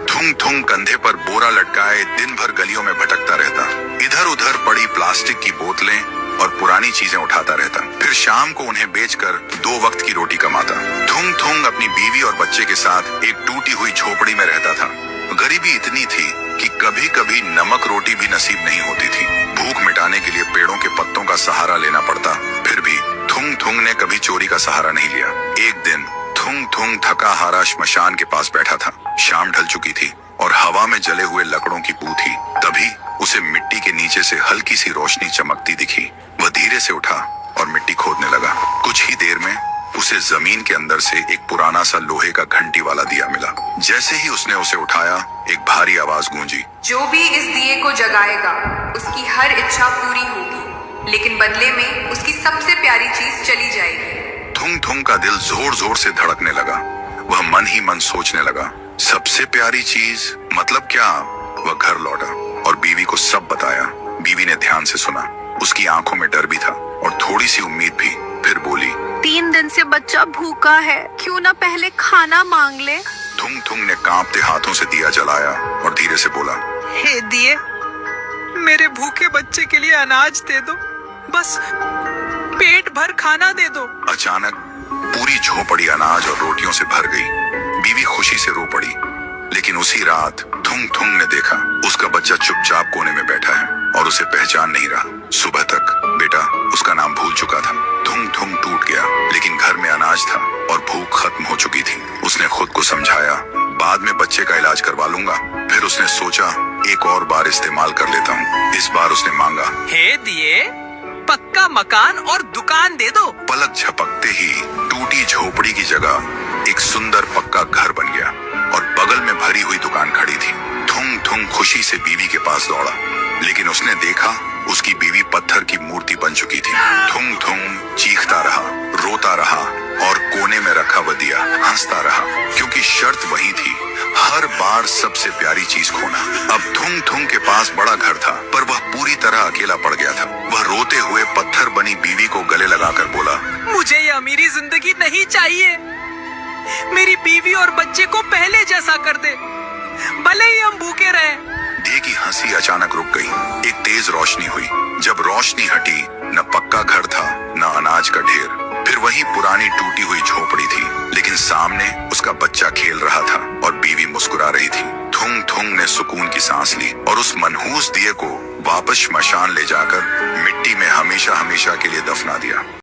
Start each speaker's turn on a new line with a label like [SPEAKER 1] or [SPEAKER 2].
[SPEAKER 1] थुंग थुंग कंधे पर बोरा लटकाए दिन भर गलियों में भटकता रहता। इधर उधर पड़ी प्लास्टिक की बोतलें और पुरानी चीजें उठाता रहता। फिर शाम को उन्हें बेचकर 2 वक्त की रोटी कमाता। थुंग थुंग अपनी बीवी और बच्चे के साथ एक टूटी हुई झोपड़ी में रहता था। गरीबी इतनी थी कि कभी कभी नमक रोटी भी नसीब नहीं होती थी। भूख मिटाने के लिए पेड़ों के पत्तों का सहारा लेना पड़ता। फिर भी थुंग थुंग ने कभी चोरी का सहारा नहीं लिया। एक दिन थुंग थुंग थका हारा श्मशान के पास बैठा था। शाम ढल चुकी थी और हवा में जले हुए लकड़ों की बू थी। तभी उसे मिट्टी के नीचे से हल्की सी रोशनी चमकती दिखी। वह धीरे से उठा और मिट्टी खोदने लगा। कुछ ही देर में उसे जमीन के अंदर से एक पुराना सा लोहे का घंटी वाला दिया मिला। जैसे ही उसने उसे उठाया, एक भारी आवाज गूंजी,
[SPEAKER 2] जो भी इस दिए को जगाएगा उसकी हर इच्छा पूरी होगी, लेकिन बदले में उसकी सबसे प्यारी चीज चली जाएगी।
[SPEAKER 1] थुंग थुंग का दिल जोर जोर से धड़कने लगा। वह मन ही मन सोचने लगा, सबसे प्यारी चीज मतलब क्या? वह घर लौटा और बीवी को सब बताया। बीवी ने ध्यान से सुना। उसकी आंखों में डर भी था और थोड़ी सी उम्मीद भी। फिर बोली,
[SPEAKER 3] 3 दिन से बच्चा भूखा है, क्यों ना पहले खाना मांग ले।
[SPEAKER 1] थुंग थुंग ने कांपते हाथों से दिया जलाया और धीरे से बोला,
[SPEAKER 4] हे दिए, मेरे भूखे बच्चे के लिए अनाज दे दो, बस पेट भर खाना दे दो।
[SPEAKER 1] अचानक पूरी झोपड़ी अनाज और रोटियों से भर गई। बीवी खुशी से रो पड़ी। लेकिन उसी रात थुंग थुंग ने देखा उसका बच्चा चुपचाप कोने में बैठा है और उसे पहचान नहीं रहा। सुबह तक बेटा उसका नाम भूल चुका था। थुंग थुंग टूट गया, लेकिन घर में अनाज था और भूख खत्म हो चुकी थी। उसने खुद को समझाया, बाद में बच्चे का इलाज करवा लूंगा। फिर उसने सोचा, एक और बार इस्तेमाल कर लेता हूँ। इस बार उसने मांगा,
[SPEAKER 4] हे दिए, पक्का मकान और दुकान दे दो।
[SPEAKER 1] पलक झपकते ही टूटी झोपड़ी की जगह एक सुंदर पक्का घर बन गया और बगल में भरी हुई दुकान खड़ी थी। थुंग थुंग खुशी से बीवी के पास दौड़ा, लेकिन उसने देखा उसकी बीवी पत्थर की मूर्ति बन चुकी थी। थुंग थुंग चीखता रहा, रोता रहा और कोने में रखा वह दिया हंसता रहा, क्योंकि शर्त वही थी, हर बार सबसे प्यारी चीज खोना। अब थुंग थुंग के पास बड़ा घर था, पर वह पूरी तरह अकेला पड़ गया था। वह रोते हुए पत्थर बनी बीवी को गले लगाकर बोला,
[SPEAKER 4] मुझे ये अमीरी जिंदगी नहीं चाहिए। मेरी बीवी और बच्चे को पहले जैसा कर दे, भले ही हम भूखे रहे।
[SPEAKER 1] दिए की हंसी अचानक रुक गई। एक तेज रोशनी हुई। जब रोशनी हटी, न पक्का घर था न अनाज का ढेर। फिर वही पुरानी टूटी हुई झोपड़ी थी, लेकिन सामने उसका बच्चा खेल रहा था और बीवी मुस्कुरा रही थी। थुंग थुंग ने सुकून की सांस ली और उस मनहूस दिए को वापस श्मशान ले जाकर मिट्टी में हमेशा हमेशा के लिए दफना दिया।